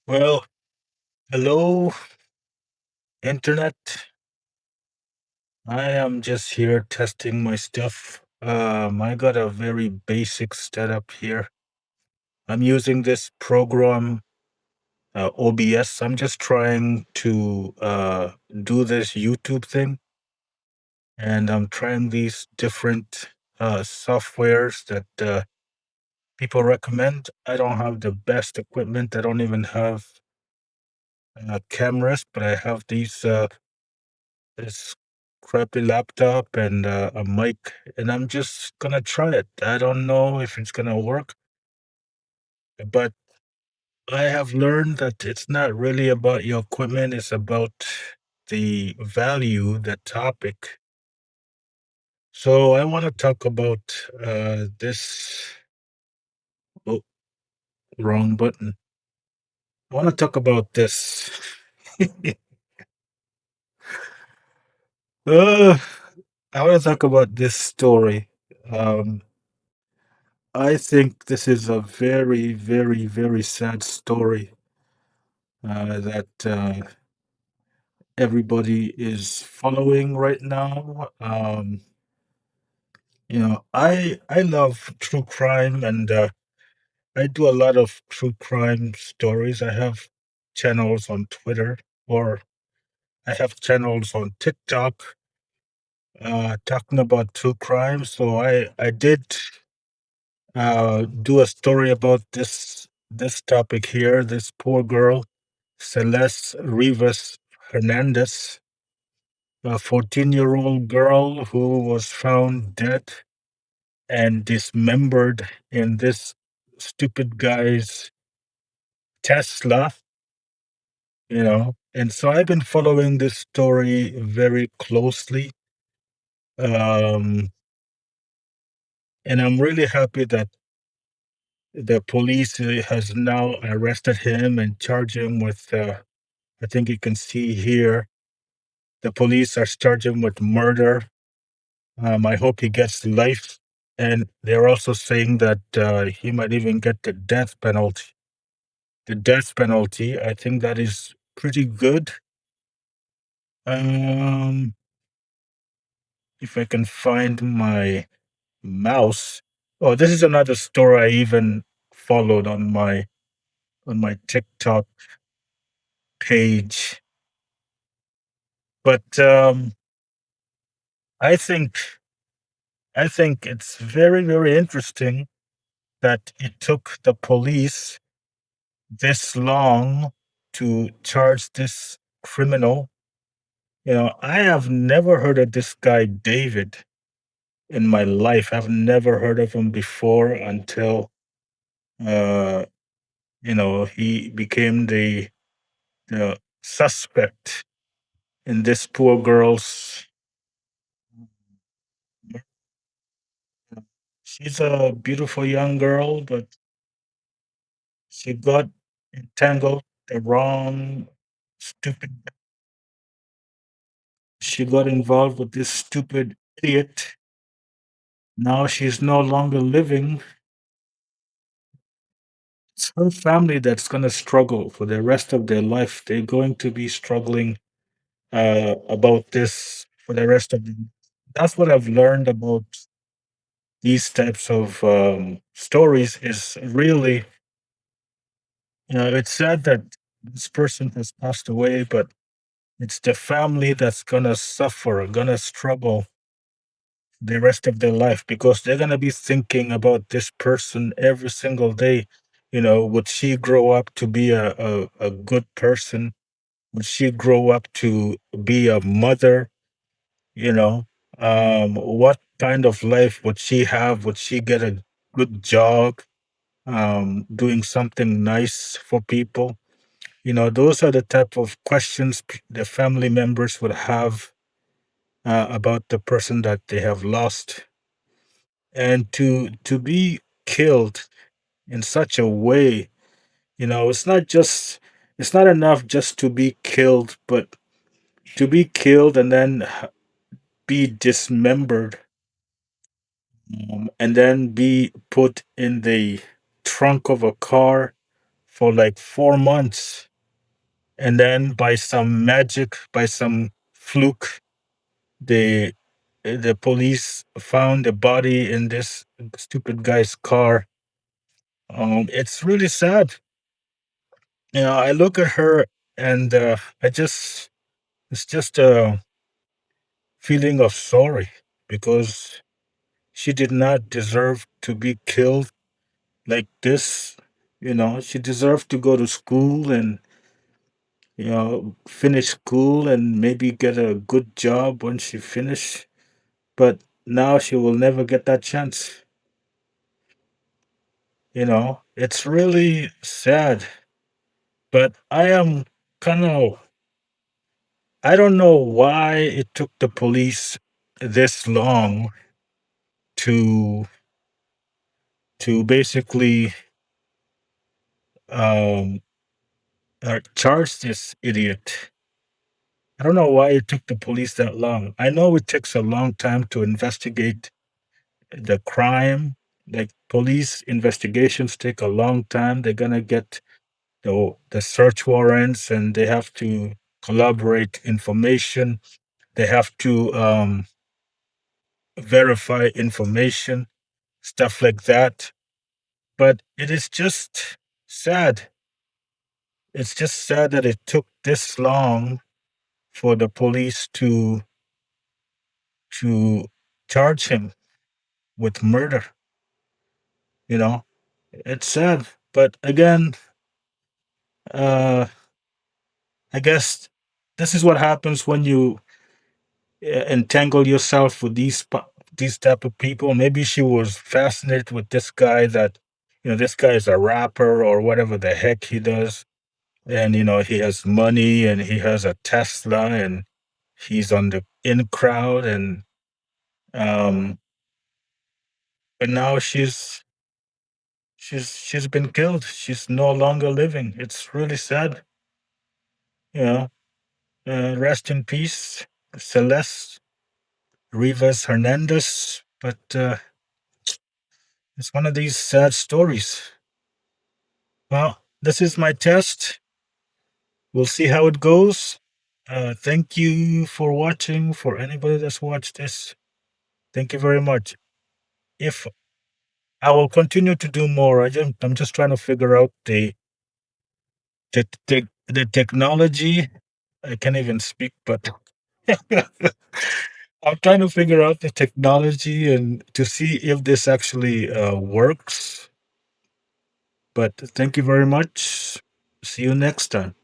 Well, hello, Internet. I am just here testing my stuff. I got a very basic setup here. I'm using this program, OBS. I'm just trying to do this YouTube thing, and I'm trying these different softwares that people recommend. I don't have the best equipment. I don't even have cameras, but I have this crappy laptop and a mic, and I'm just gonna try it. I don't know if it's gonna work, but I have learned that it's not really about your equipment, it's about the value, the topic. So I want to talk about this. Oh, wrong button. I want to talk about this. uh, I want to talk about this story. Um, I think this is a very, very, very sad story that everybody is following right now. I love true crime, and I do a lot of true crime stories. I have channels on Twitter, or I have channels on TikTok talking about true crime. So I did do a story about this topic here. This poor girl, Celeste Rivas Hernandez, a 14-year-old girl who was found dead and dismembered in this stupid guy's Tesla, you know. And so I've been following this story very closely. Um, and I'm really happy that the police has now arrested him and charged him with, I think you can see here, the police are charging him with murder. I hope he gets life. And they're also saying that he might even get the death penalty. The death penalty, I think that is pretty good. Um, if I can find my mouse. Oh, this is another story I even followed on my TikTok page. But I think I think it's very, very interesting that it took the police this long to charge this criminal. You know, I have never heard of this guy David in my life. I've never heard of him before until uh he became the suspect in this poor girl's murder. She's a beautiful young girl, but she got entangled the wrong stupid she got involved with this stupid idiot. Now she's no longer living. It's her family that's going to struggle for the rest of their life. They're going to be struggling about this for the rest of the. That's what I've learned about these types of stories. Is really, it's sad that this person has passed away, but it's the family that's gonna suffer, gonna struggle the rest of their life because they're gonna be thinking about this person every single day. You know, would she grow up to be a good person? Would she grow up to be a mother? You know, what kind of life would she have? Would she get a good job, doing something nice for people? You know, those are the type of questions the family members would have about the person that they have lost, and to be killed in such a way. You know, it's not enough just to be killed, but to be killed and then be dismembered, and then be put in the trunk of a car for like 4 months. And then by some magic, by some fluke, the the police found the body in this stupid guy's car. It's really sad. I look at her and it's just a feeling of sorry because she did not deserve to be killed like this. She deserved to go to school and, finish school and maybe get a good job when she finished. But now she will never get that chance. It's really sad. But I don't know why it took the police this long to basically um charge this idiot. I don't know why it took the police that long. I know it takes a long time to investigate the crime. Like police investigations take a long time. They're gonna get the search warrants and they have to collaborate information. They have to verify information, stuff like that. But it is just sad. It's just sad that it took this long for the police to charge him with murder. You know, it's sad. But again, uh, I guess this is what happens when you entangle yourself with these type of people. Maybe she was fascinated with this guy that, this guy is a rapper or whatever the heck he does. And, he has money and he has a Tesla and he's on the in crowd. And, um, but now she's been killed. She's no longer living. It's really sad. You know, rest in peace, Celeste Rivas Hernandez. But it's one of these sad stories. Well, this is my test. We'll see how it goes. Thank you for watching. For anybody that's watched this, thank you very much. If I will continue to do more, I'm just trying to figure out the technology. I can't even speak, but I'm trying to figure out the technology and to see if this actually works. But thank you very much. See you next time.